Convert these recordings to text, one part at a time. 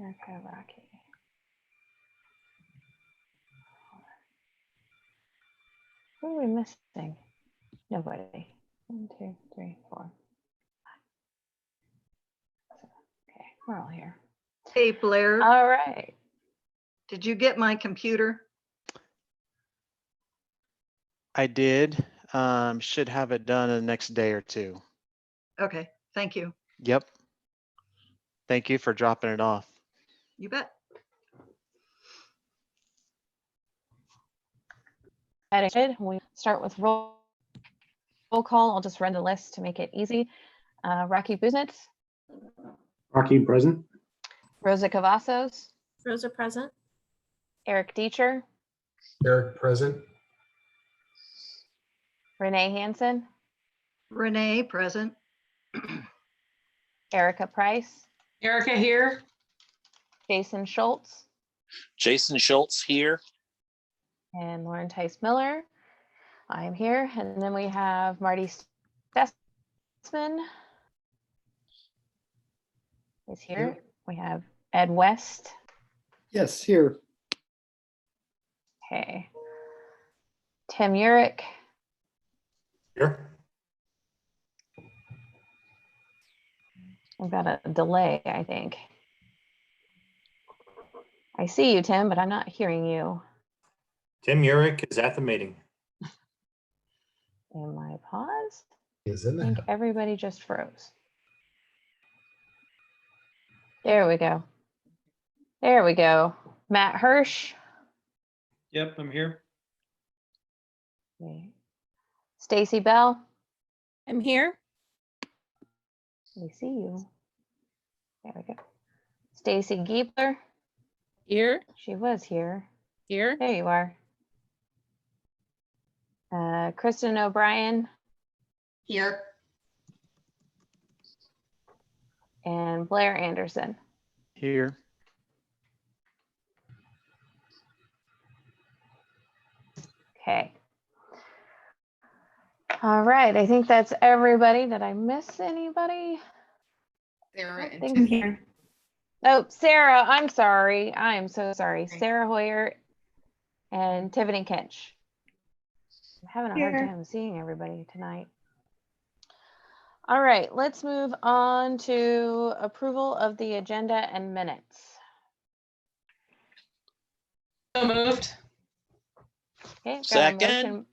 Erica, Rocky. Who are we missing? Nobody. 1, 2, 3, 4. Okay, we're all here. Hey, Blair, All right. did you get my computer? I did. Should have it done in the next day or two. Okay, thank you. Yep. Thank you for dropping it off. You bet. We start with roll call. I'll just run the list to make it easy. Rocky Buznitz, Rocky present. Rosa Cavazos, Rosa present. Eric Deecher, Eric present. Renee Hansen, Renee, present. Erica Price, Erica here. Jason Schultz, Jason Schultz here. and Lauren Tice Miller. I'm here. And then we have Marty Stessman is here. Here. We have Ed West. Yes, here. Okay. Tim Urich, Here. we've got a delay, I think. I see you, Tim, but I'm not hearing you. Tim Urich is at the meeting. Am I paused? Is in I think everybody just froze. There we go. There we go. Matt Hirsch. Yep, I'm here. Stacy Bell. I'm here. We see you. There we go. Stacy Giebler. Here. She was here. Here. There you are. Kristen O'Brien Here. and Blair Anderson. Here. Okay. All right. I think that's everybody. Did I miss anybody? Sarah and Thank Tim you. here. Oh, Sarah, I'm sorry. I am so sorry. Sarah Hoyer and Tiffany Kinch. I'm having a hard Here. time seeing everybody tonight. All right, let's move on to approval of the agenda and minutes. So moved. Okay, got a Second.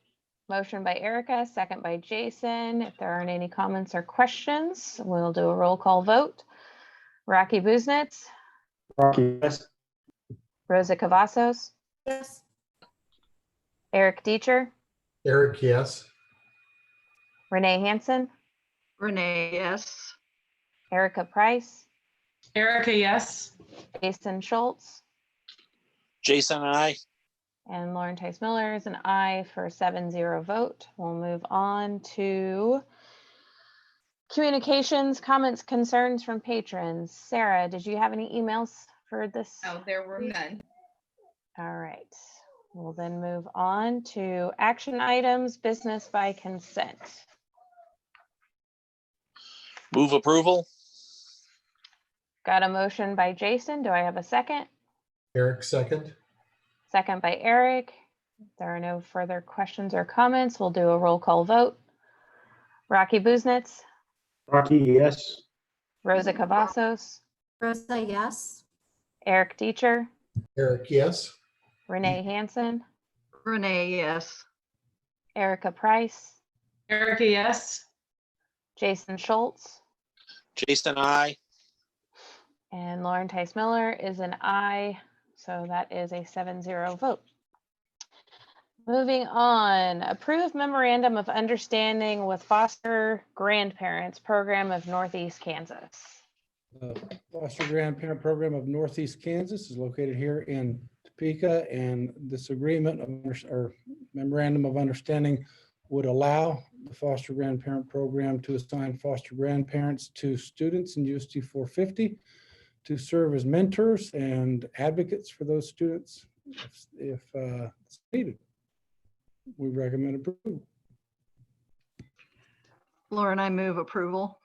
motion by Erica, second by Jason. If there aren't any comments or questions, we'll do a roll call vote. Rocky Buznitz, Rocky, yes. Rosa Cavazos, Yes. Eric Deecher, Eric, yes. Renee Hansen, Renee, yes. Erica Price, Erica, yes. Jason Schultz, Jason and I. and Lauren Tice Miller is an aye for a 7-0 vote. We'll move on to communications, comments, concerns from patrons. Sarah, did you have any emails for this? Oh, there were none. All right. We'll then move on to action items, business by consent. Move approval. Got a motion by Jason. Do I have a second? Eric, second. Second by Eric. If there are no further questions or comments, we'll do a roll call vote. Rocky Buznitz, Rocky, yes. Rosa Cavazos, Rosa, yes. Eric Deecher, Eric, yes. Renee Hansen, Renee, yes. Erica Price, Erica, yes. Jason Schultz, Jason and I. and Lauren Tice Miller is an aye. So that is a 7-0 vote. Moving on, approve memorandum of understanding with foster grandparents program of Northeast Kansas. Foster Grandparent Program of Northeast Kansas is located here in Topeka, and this agreement or memorandum of understanding would allow the foster grandparent program to assign foster grandparents to students in USD 450 to serve as mentors and advocates for those students if it's needed. We recommend approval. Lauren, I move approval.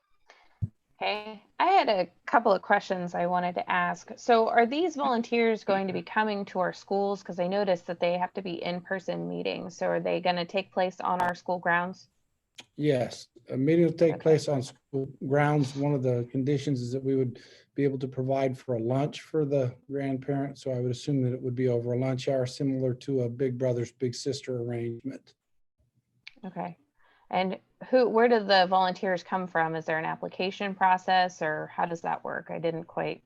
Okay, I had a couple of questions I wanted to ask. So are these volunteers going to be coming to our schools? Because I noticed that they have to be in-person meetings. So are they going to take place on our school grounds? Yes, a meeting will take Okay. place on school grounds. One of the conditions is that we would be able to provide for a lunch for the grandparents. So I would assume that it would be over a lunch hour, similar to a big brothers, big sister arrangement. Okay. And where do the volunteers come from? Is there an application process or how does that work? I didn't quite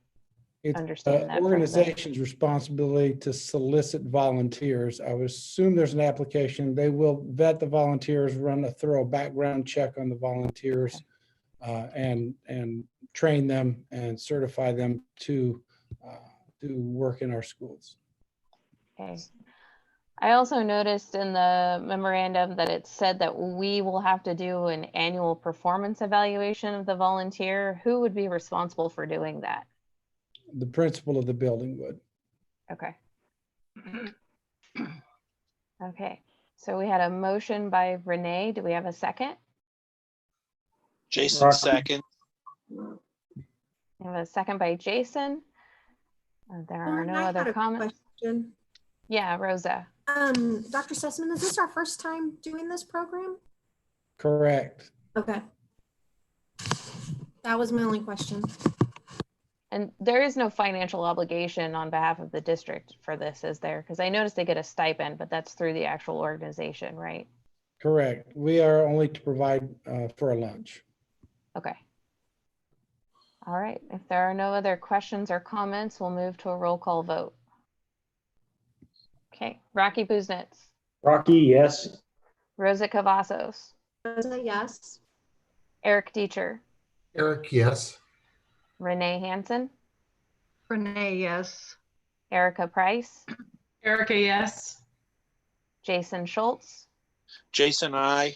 It's understand that. the from the- organization's responsibility to solicit volunteers. I would assume there's an application. They will vet the volunteers, run a thorough background check on the volunteers, and train them and certify them to work in our schools. Okay. I also noticed in the memorandum that it said that we will have to do an annual performance evaluation of the volunteer. Who would be responsible for doing that? The principal of the building would. Okay. Okay. So we had a motion by Renee. Do we have a second? Jason second. We have a second by Jason. There are no other comments. Question. Yeah, Rosa. Dr. Sussman, is this our first time doing this program? Correct. Okay. That was my only question. And there is no financial obligation on behalf of the district for this, is there? Because I noticed they get a stipend, but that's through the actual organization, right? Correct. We are only to provide for a lunch. Okay. All right. If there are no other questions or comments, we'll move to a roll call vote. Okay. Rocky Buznitz, Rocky, yes. Rosa Cavazos, Rosa, yes. Eric Deecher, Eric, yes. Renee Hansen, Renee, yes. Erica Price, Erica, yes. Jason Schultz, Jason, I.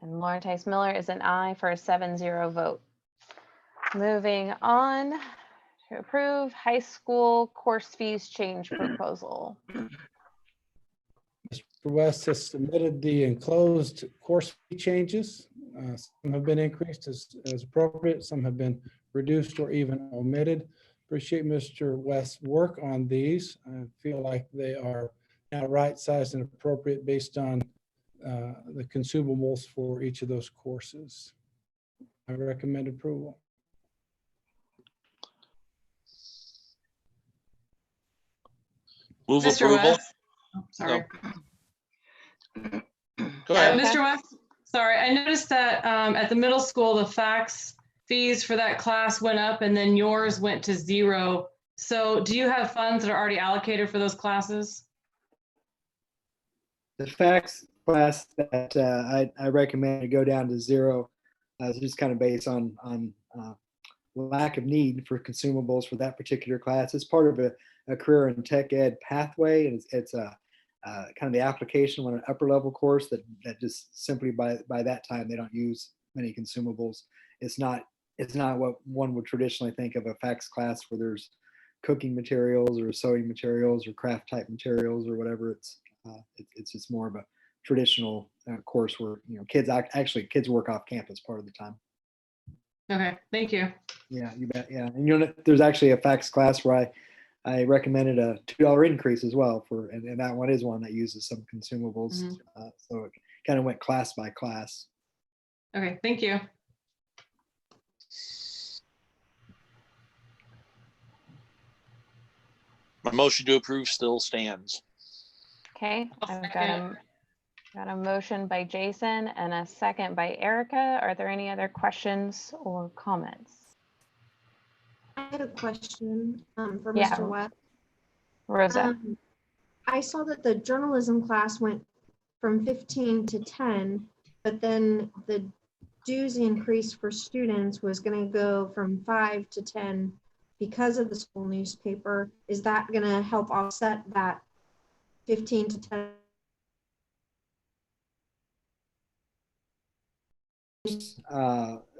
and Lauren Tice Miller is an aye for a 7-0 vote. Moving on to approve high school course fees change proposal. Mr. West has submitted the enclosed course fee changes. Some have been increased as appropriate, some have been reduced or even omitted. Appreciate Mr. West's work on these. I feel like they are now right-sized and appropriate based on the consumables for each of those courses. I recommend approval. Move Mr. approval. West. Oh, sorry. Go ahead. Erica? Mr. West, sorry, I noticed that at the middle school, the fax fees for that class went up and then yours went to 0. So do you have funds that are already allocated for those classes? The fax class that I recommend to go down to 0 is just kind of based on lack of need for consumables for that particular class. It's part of a career in tech ed pathway, and it's a kind of the application on an upper level course that just simply by that time they don't use many consumables. It's not what one would traditionally think of a fax class where there's cooking materials or sewing materials or craft type materials or whatever. It's just more of a traditional course where kids kids work off campus part of the time. Okay, thank you. Yeah, you bet. Yeah, and there's actually a fax class where I recommended a $2 increase as well and that one is one that uses some consumables. So it kind of went class by class. Okay, thank you. My motion to approve still stands. Okay, I'll I've second. got a motion by Jason and a second by Erica. Are there any other questions or comments? I had a question for Yeah. Mr. West. Rosa. I saw that the journalism class went from 15 to 10, but then the dues increase for students was going to go from 5 to 10 because of the school newspaper. Is that going to help offset that 15 to 10?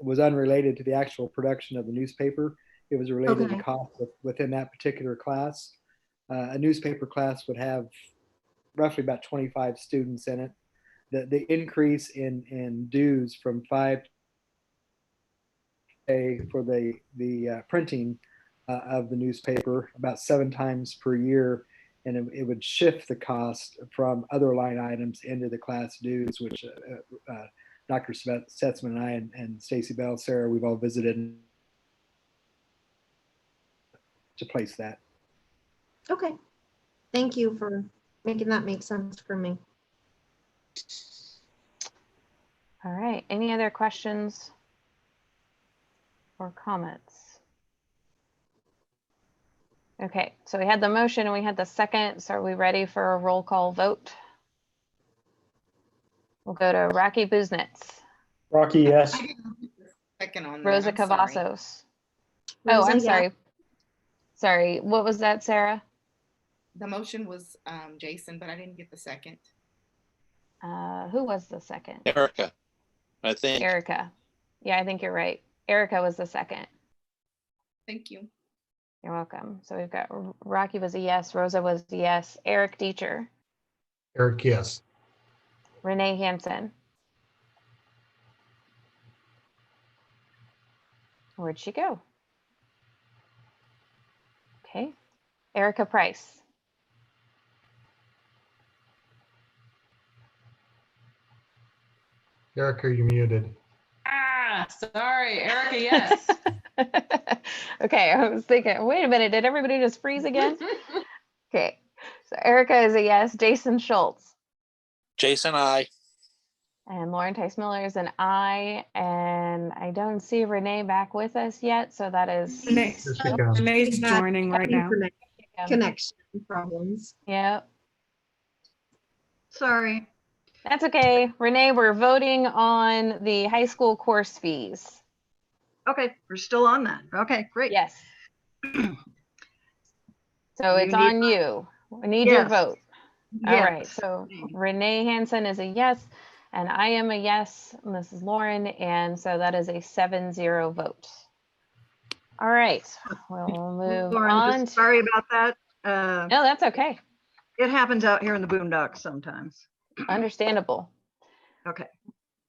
Was unrelated to the actual production of the newspaper. It was related to cost within that particular class. A newspaper class would have roughly about 25 students in it. The increase in dues from 5 pay for the printing of the newspaper about 7 times per year, and it would shift the cost from other line items into the class dues, which Dr. Setzman and I and Stacy Bell, Sarah, we've all visited to place that. Okay. Thank you for making that make sense for me. All right, any other questions or comments? Okay, so we had the motion and we had the second. So are we ready for a roll call vote? We'll go to Rocky Buznitz, Rocky, yes. Second on that. Rosa I'm sorry. Cavazos. Oh, Rosa, I'm yes. sorry. Sorry, what was that, Sarah? The motion was Jason, but I didn't get the second. Who was the second? Erica, I think. Erica. Yeah, I think you're right. Erica was the second. Thank you. You're welcome. So we've got Rocky was a yes, Rosa was a yes, Eric Deecher, Eric, yes. Renee Hansen. Where'd she go? Okay. Erica Price. Erica, you're muted. Ah, sorry, Erica, yes. Okay, I was thinking, wait a minute, did everybody just freeze again? Okay, so Erica is a yes, Jason Schultz. Jason, I. And Lauren Tice Miller is an I, and I don't see Renee back with us yet, so that is. Here she comes. Renee's joining right now. Connection problems. Yep, Sorry. that's okay. Renee, we're voting on the high school course fees. Okay, we're still on that. Okay, great. Yes. So it's You need on you. We need your Yes. vote. All right, Yes. so Renee Hansen is a yes, and I am a yes, and this is Lauren, and so that is a 7-0 vote. All right, we'll move Lauren, on. just sorry about that. No, that's okay. It happens out here in the boondocks sometimes. Understandable. Okay.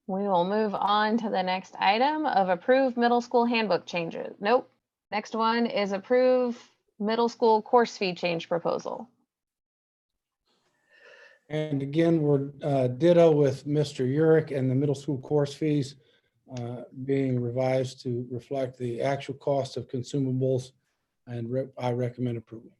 We will move on to the next item of approve middle school handbook changes. Nope. Next one is approve middle school course fee change proposal. And again, we're ditto with Mr. Urick and the middle school course fees being revised to reflect the actual cost of consumables, and I recommend approval.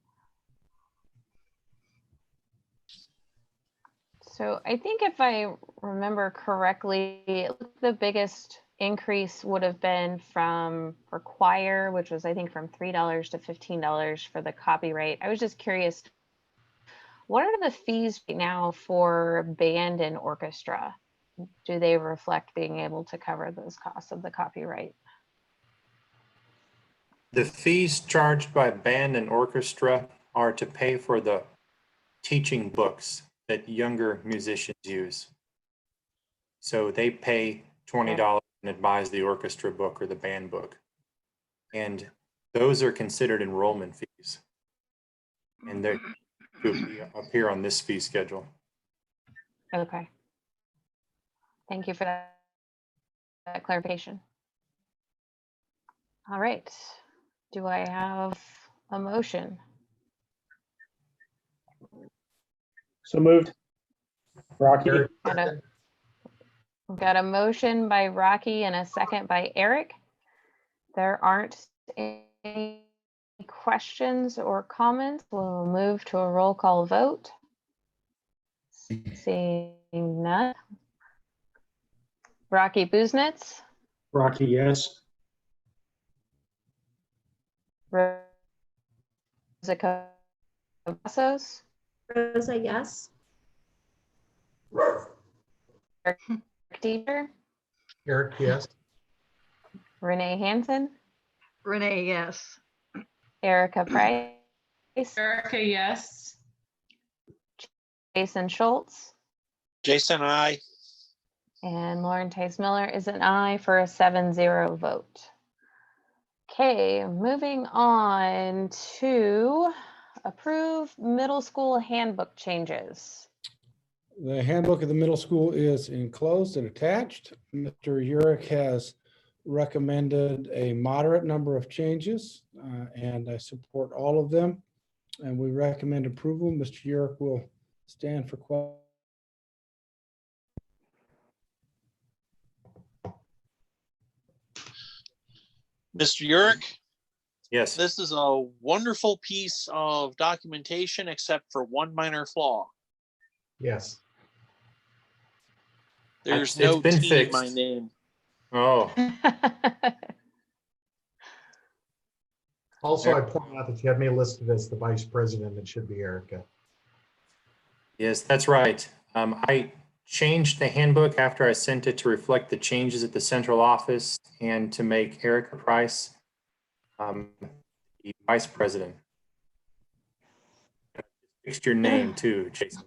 So I think if I remember correctly, the biggest increase would have been for choir, which was I think from $3 to $15 for the copyright. I was just curious, what are the fees right now for band and orchestra? Do they reflect being able to cover those costs of the copyright? The fees charged by band and orchestra are to pay for the teaching books that younger musicians use. So they pay $20 and advise the orchestra book or the band book. And those are considered enrollment fees. And they appear on this fee schedule. Okay. Thank you for that clarification. All right. Do I have a motion? So moved. Rocky. Got a motion by Rocky and a second by Eric. There aren't any questions or comments. We'll move to a roll call vote. Seeing none. Rocky Buznitz. Rocky, yes. Rosa Cavazos. Rosa, yes. Eric Deecher. Eric, yes. Renee Hansen. Renee, yes. Erica Price. Erica, yes. Jason Schultz. Jason, I. And Lauren Tice Miller is an aye for a 7-0 vote. Okay, moving on to approve middle school handbook changes. The handbook of the middle school is enclosed and attached. Mr. Urick has recommended a moderate number of changes, and I support all of them. And we recommend approval. Mr. Yerrick will stand for question. Mr. Yurick, Yes. this is a wonderful piece of documentation except for one minor flaw. Yes. There's It's no been T in my fixed. name. Oh, Also, I point out that you have me listed as the vice president. It should be Erica. yes, that's right. I changed the handbook after I sent it to reflect the changes at the central office and to make Erica Price the vice president. Fixed your name too, Jason.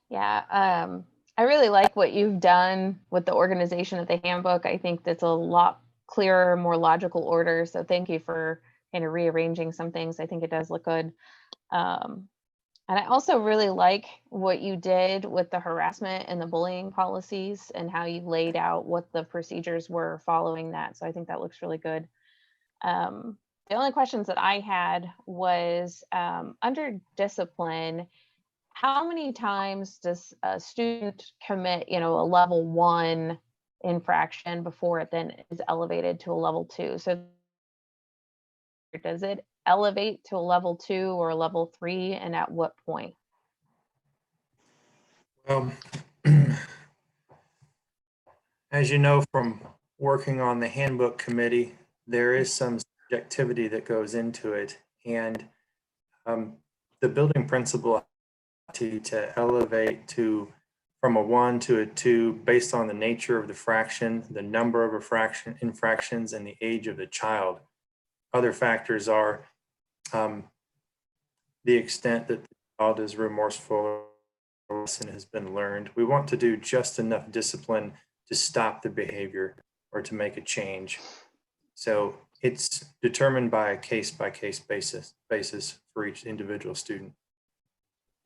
Yeah, I really like what you've done with the organization of the handbook. I think that's a lot clearer, more logical order. So thank you for kind of rearranging some things. I think it does look good. And I also really like what you did with the harassment and the bullying policies and how you laid out what the procedures were following that. So I think that looks really good. The only questions that I had was under discipline, how many times does a student commit, a level 1 infraction before it then is elevated to a level 2? So does it elevate to a level 2 or a level 3, and at what point? Well, as you know from working on the handbook committee, there is some subjectivity that goes into it, and the building principal to elevate from a 1 to a 2 based on the nature of the fraction, the number of infractions, and the age of the child. Other factors are the extent that the child is remorseful or lesson has been learned. We want to do just enough discipline to stop the behavior or to make a change. So it's determined by a case-by-case basis for each individual student.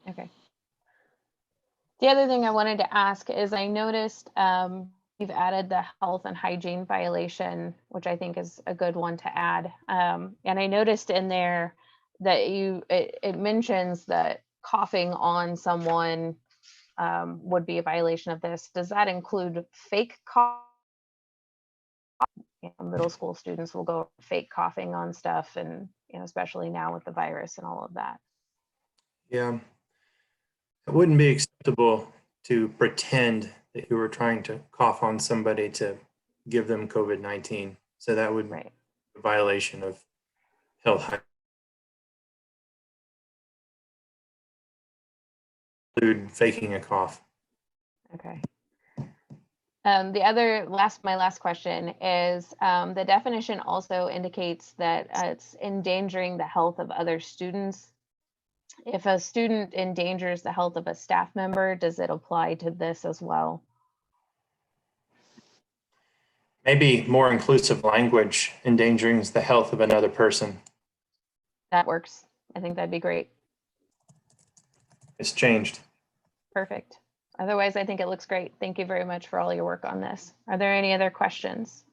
Okay. The other thing I wanted to ask is I noticed you've added the health and hygiene violation, which I think is a good one to add. And I noticed in there that it mentions that coughing on someone would be a violation of this. Does that include fake cough? Middle school students will go fake coughing on stuff, and especially now with the virus and all of that. Yeah, it wouldn't be acceptable to pretend that you were trying to cough on somebody to give them COVID-19. So that would be a violation of health. Include faking a cough. Okay. My last question is the definition also indicates that it's endangering the health of other students. If a student endangers the health of a staff member, does it apply to this as well? Maybe more inclusive language, endangering the health of another person. That works. I think that'd be great. It's changed. Perfect. Otherwise, I think it looks great. Thank you very much for all your work on this. Are there any other questions?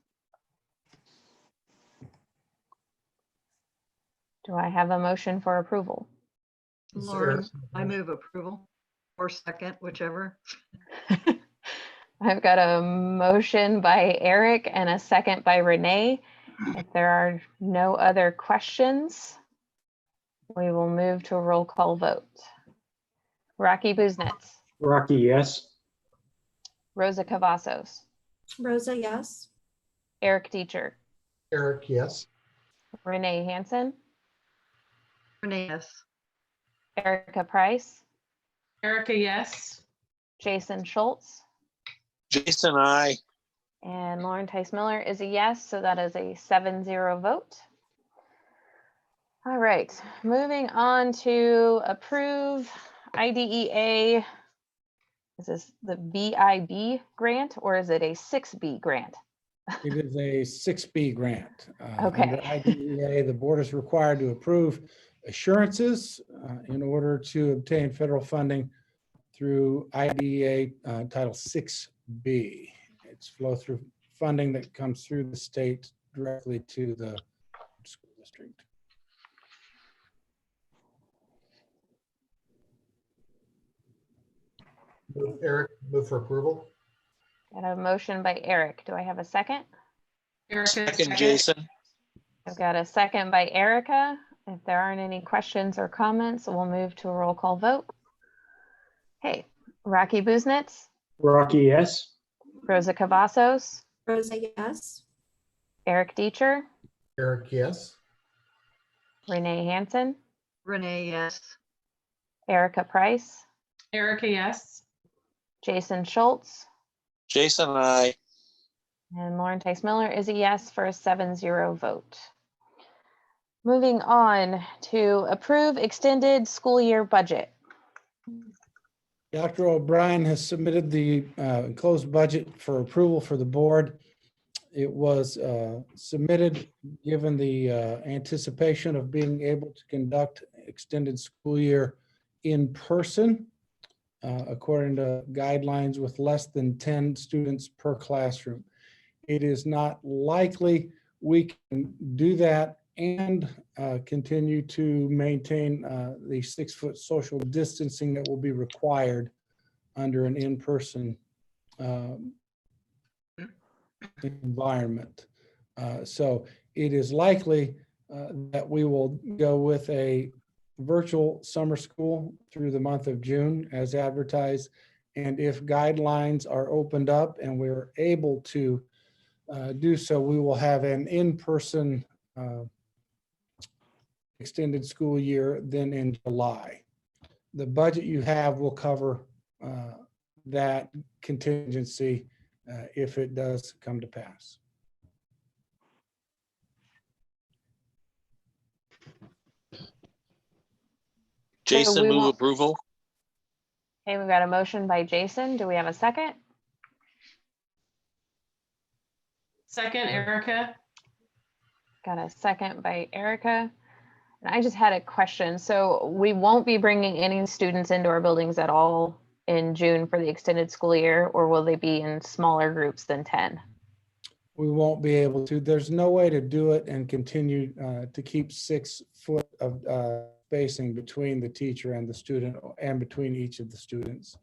Do I have a motion for approval? Lauren, I move approval or second, whichever. I've got a motion by Eric and a second by Renee. If there are no other questions, we will move to a roll call vote. Rocky Buznitz. Rocky, yes. Rosa Cavazos. Rosa, yes. Eric Teacher. Eric, yes. Renee Hansen. Renee, yes. Erica Price. Erica, yes. Jason Schultz. Jason, I. And Lauren Tice Miller is a yes, so that is a 7-0 vote. All right, moving on to approve IDEA. Is this the BIB grant or is it a 6B grant? It is a 6B grant. Okay. Under IDEA, the board is required to approve assurances in order to obtain federal funding through IDEA Title 6B. It's flow through funding that comes through the state directly to the school district. Eric, move for approval. Got a motion by Eric. Do I have a second? Second, Jason. I've got a second by Erica. If there aren't any questions or comments, we'll move to a roll call vote. Okay, Rocky Buznitz, Rocky, yes. Rosa Cavazos, Rosa, yes. Eric Deecher, Eric, yes. Renee Hansen, Renee, yes. Erica Price, Erica, yes. Jason Schultz, Jason, I. and Lauren Tice Miller is a yes for a 7-0 vote. Moving on to approve extended school year budget. Dr. O'Brien has submitted the enclosed budget for approval for the board. It was submitted given the anticipation of being able to conduct extended school year in person, according to guidelines with less than 10 students per classroom. It is not likely we can do that and continue to maintain the 6-foot social distancing that will be required under an in-person environment. So it is likely that we will go with a virtual summer school through the month of June as advertised. And if guidelines are opened up and we're able to do so, we will have an in-person extended school year then in July. The budget you have will cover that contingency if it does come to pass. Jason, we move won't- approval. Okay, we've got a motion by Jason. Do we have a second? Second, Erica. Got a second by Erica. And I just had a question. So we won't be bringing any students into our buildings at all in June for the extended school year, or will they be in smaller groups than 10? We won't be able to. There's no way to do it and continue to keep 6 foot of spacing between the teacher and the student and between each of the students.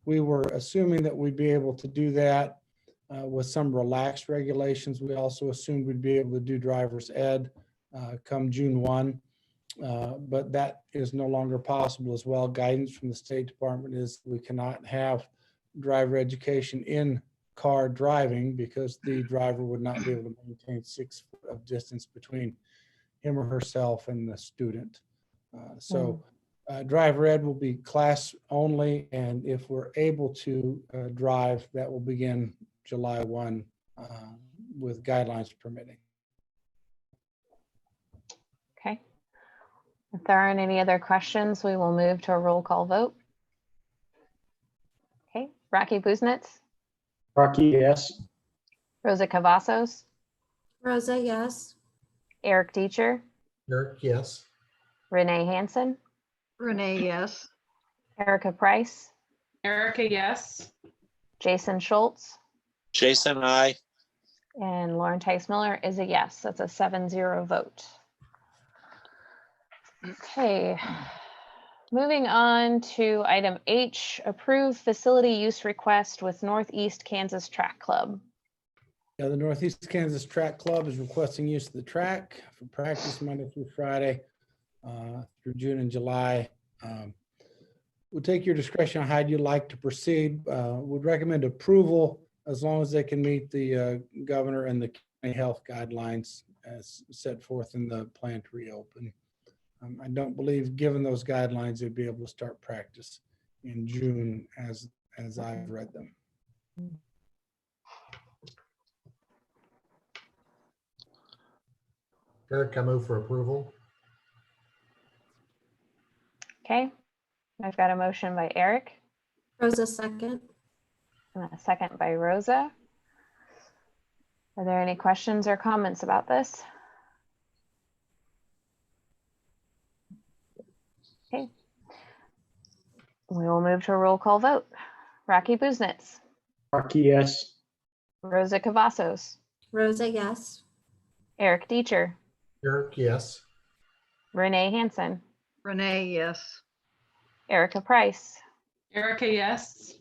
We were assuming that we'd be able to do that with some relaxed regulations. We also assumed we'd be able to do driver's ed come June 1, but that is no longer possible as well. Guidance from the State Department is we cannot have driver education in car driving because the driver would not be able to maintain 6 foot of distance between him or herself and the student. So driver ed will be class only, and if we're able to drive, that will begin July 1 with guidelines permitting. Okay. If there aren't any other questions, we will move to a roll call vote. Okay, Rocky Buznitz, Rocky, yes. Rosa Cavazos, Rosa, yes. Eric Deecher, Eric, yes. Renee Hansen, Renee, yes. Erica Price, Erica, yes. Jason Schultz, Jason, I. and Lauren Tice Miller is a yes. That's a 7-0 vote. Okay. Moving on to item H, approve facility use request with Northeast Kansas Track Club. Yeah, the Northeast Kansas Track Club is requesting use of the track for practice Monday through Friday through June and July. We'll take your discretion on how you'd like to proceed. Would recommend approval as long as they can meet the governor and the county health guidelines as set forth in the plan to reopen. I don't believe, given those guidelines, they'd be able to start practice in June as I've read them. Eric, I move for approval. Okay. I've got a motion by Eric Rosa, second. and a second by Rosa. Are there any questions or comments about this? Okay. We will move to a roll call vote. Rocky Buznitz, Rocky, yes. Rosa Cavazos, Rosa, yes. Eric Deecher, Eric, yes. Renee Hansen, Renee, yes. Erica Price, Erica, yes.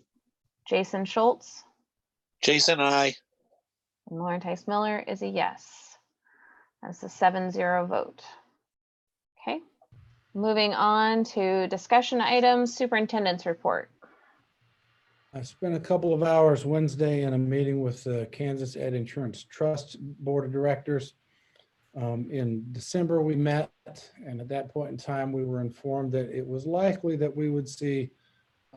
Jason Schultz, Jason, I. and Lauren Tice Miller is a yes. That's a 7-0 vote. Okay. Moving on to discussion items, superintendent's report. I spent a couple of hours Wednesday in a meeting with the Kansas Ed Insurance Trust Board of Directors. In December, we met, and at that point in time, we were informed that it was likely that we would see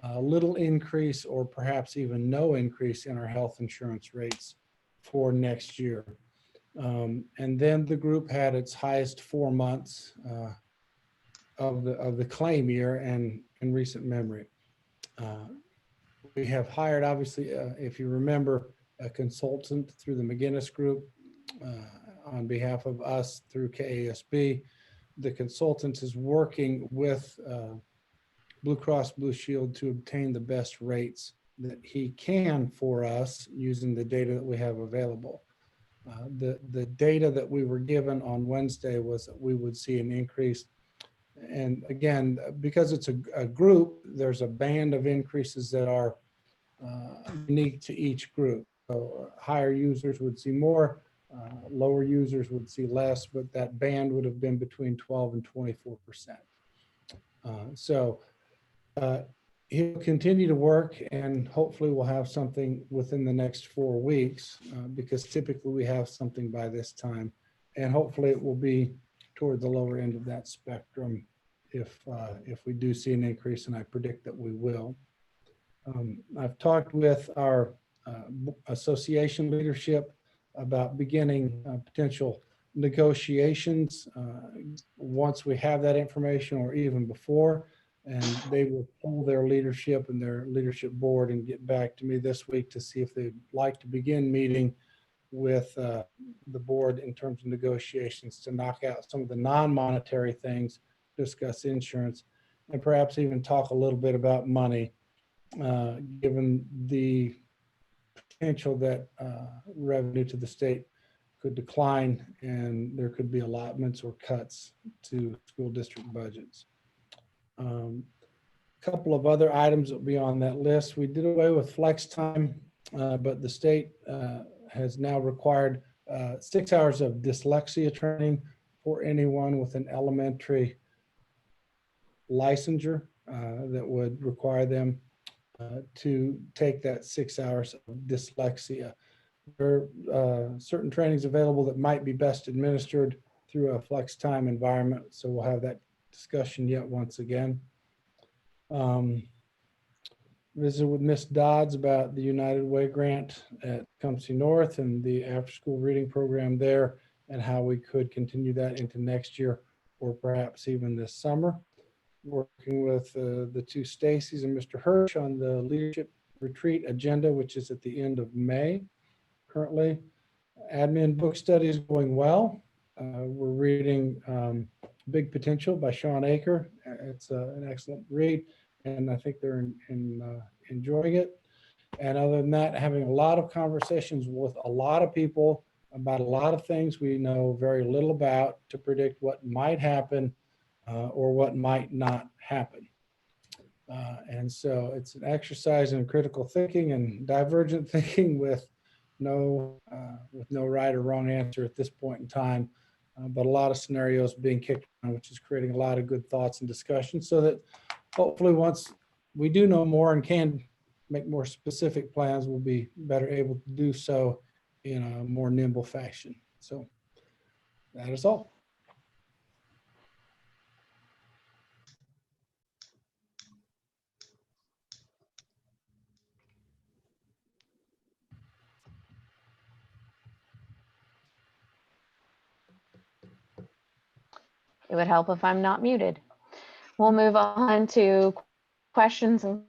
a little increase or perhaps even no increase in our health insurance rates for next year. And then the group had its highest 4 months of the claim year and in recent memory. We have hired, obviously, if you remember, a consultant through the McGinnis Group on behalf of us through KASB. The consultant is working with Blue Cross Blue Shield to obtain the best rates that he can for us using the data that we have available. The data that we were given on Wednesday was that we would see an increase. And again, because it's a group, there's a band of increases that are unique to each group. So higher users would see more, lower users would see less, but that band would have been between 12 and 24%. He'll continue to work, and hopefully we'll have something within the next 4 weeks because typically we have something by this time, and hopefully it will be toward the lower end of that spectrum if we do see an increase, and I predict that we will. I've talked with our association leadership about beginning potential negotiations once we have that information or even before, and they will pull their leadership and their leadership board and get back to me this week to see if they'd like to begin meeting with the board in terms of negotiations to knock out some of the non-monetary things, discuss insurance, and perhaps even talk a little bit about money, given the potential that revenue to the state could decline and there could be allotments or cuts to school district budgets. A couple of other items that will be on that list. We did away with flex time, but the state has now required 6 hours of dyslexia training for anyone with an elementary licensure that would require them to take that 6 hours of dyslexia. There are certain trainings available that might be best administered through a flex time environment. So we'll have that discussion yet once again. Visit with Miss Dodds about the United Way grant at Tecumseh North and the after school reading program there and how we could continue that into next year or perhaps even this summer. Working with the two Stacys and Mr. Hirsch on the leadership retreat agenda, which is at the end of May. Currently, admin book study is going well. We're reading Big Potential by Shawnee. It's an excellent read, and I think they're enjoying it. And other than that, having a lot of conversations with a lot of people about a lot of things we know very little about to predict what might happen or what might not happen. And so it's an exercise in critical thinking and divergent thinking with no right or wrong answer at this point in time, but a lot of scenarios being kicked around, which is creating a lot of good thoughts and discussion so that hopefully once we do know more and can make more specific plans, we'll be better able to do so in a more nimble fashion. So that is all. It would help if I'm not muted. We'll move on to questions and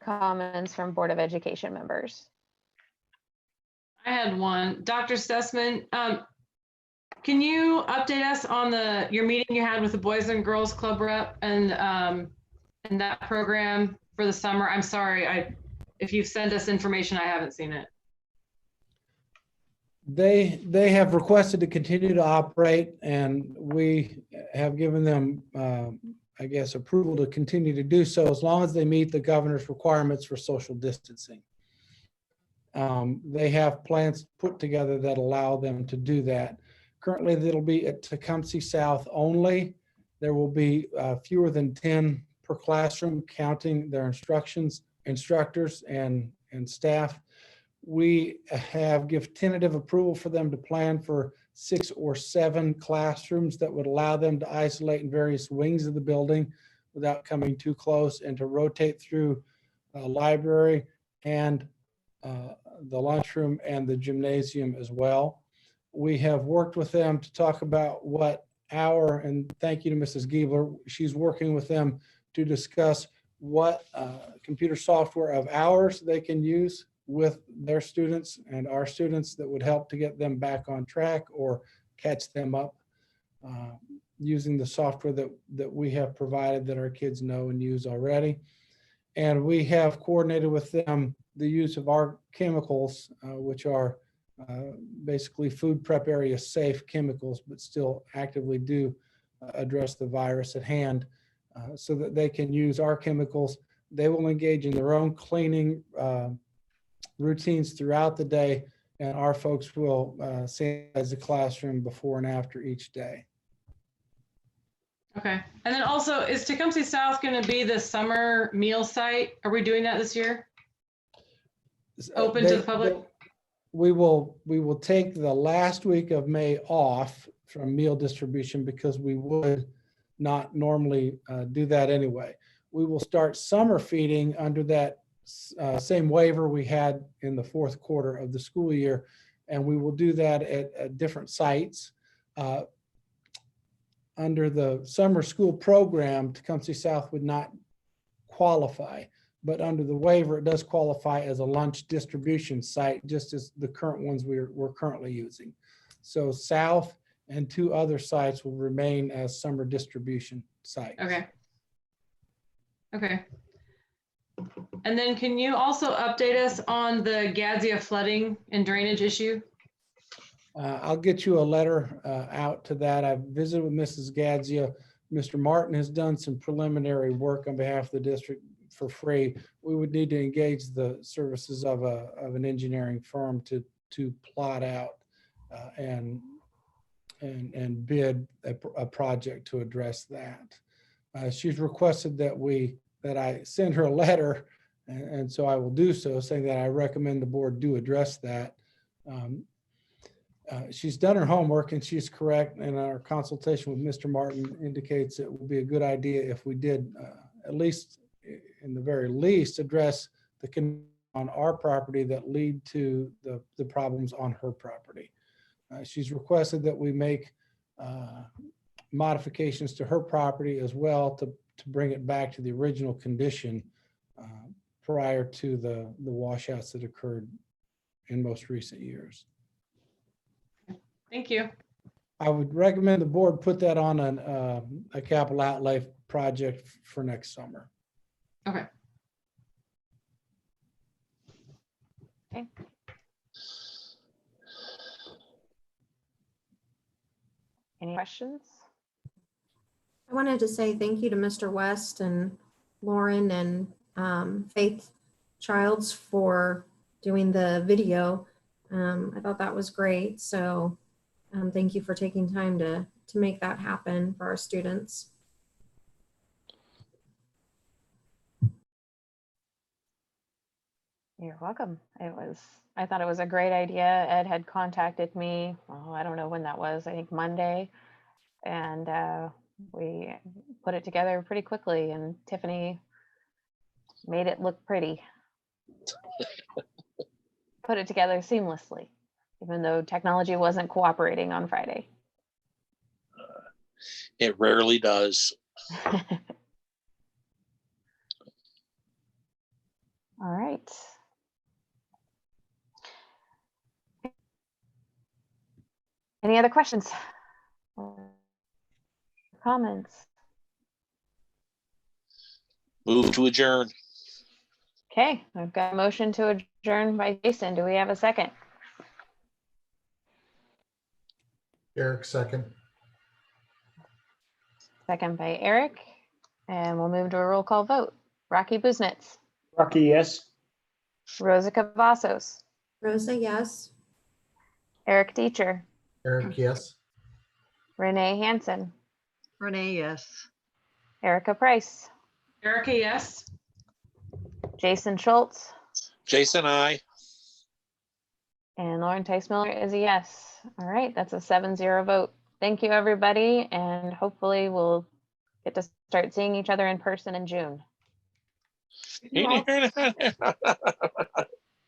comments from Board of Education members. I had one. Dr. Sussman, can you update us on your meeting you had with the Boys and Girls Club rep and that program for the summer? I'm sorry, if you've sent us information, I haven't seen it. They have requested to continue to operate, and we have given them, I guess, approval to continue to do so as long as they meet the governor's requirements for social distancing. They have plans put together that allow them to do that. Currently, it'll be at Tecumseh South only. There will be fewer than 10 per classroom, counting their instructors and staff. We have give tentative approval for them to plan for 6 or 7 classrooms that would allow them to isolate in various wings of the building without coming too close, and to rotate through a library and the lunchroom and the gymnasium as well. We have worked with them to talk about what and thank you to Mrs. Giebler, she's working with them to discuss what computer software of ours they can use with their students and our students that would help to get them back on track or catch them up using the software that we have provided that our kids know and use already. And we have coordinated with them the use of our chemicals, which are basically food prep area safe chemicals, but still actively do address the virus at hand, so that they can use our chemicals. They will engage in their own cleaning routines throughout the day, and our folks will sanitize the classroom before and after each day. Okay. And then also, is Tecumseh South going to be the summer meal site? Are we doing that this year? Open to the public? We will take the last week of May off from meal distribution because we would not normally do that anyway. We will start summer feeding under that same waiver we had in the fourth quarter of the school year, and we will do that at different sites. Under the summer school program, Tecumseh South would not qualify, but under the waiver, it does qualify as a lunch distribution site, just as the current ones we're currently using. So South and 2 other sites will remain as summer distribution sites. Okay. Okay. And then can you also update us on the Gadzia flooding and drainage issue? I'll get you a letter out to that. I've visited with Mrs. Gadzia. Mr. Martin has done some preliminary work on behalf of the district for free. We would need to engage the services of an engineering firm to plot out and bid a project to address that. She's requested that I send her a letter, and so I will do so, saying that I recommend the board do address that. She's done her homework, and she's correct, and our consultation with Mr. Martin indicates it would be a good idea if we did, at least in the very least, address the conditions on our property that lead to the problems on her property. She's requested that we make modifications to her property as well to bring it back to the original condition prior to the washouts that occurred in most recent years. Thank you. I would recommend the board put that on a capital outlay project for next summer. Okay. Okay. Any questions? I wanted to say thank you to Mr. West and Lauren and Faith Childs for doing the video. I thought that was great. So thank you for taking time to make that happen for our students. You're welcome. I thought it was a great idea. Ed had contacted me, I don't know when that was, I think Monday. And we put it together pretty quickly, and Tiffany made it look pretty. Put it together seamlessly, even though technology wasn't cooperating on Friday. It rarely does. All right. Any other questions? Comments? Move to adjourn. Okay, I've got a motion to adjourn by Jason. Do we have a second? Eric, second. Second by Eric. And we'll move to a roll call vote. Rocky Buznitz, Rocky, yes. Rosa Cavazos, Rosa, yes. Eric Deecher, Eric, yes. Renee Hansen, Renee, yes. Erica Price, Erica, yes. Jason Schultz, Jason, I. and Lauren Tice Miller is a yes. All right, that's a 7-0 vote. Thank you, everybody, and hopefully we'll get to start seeing each other in person in June. He didn't hear that.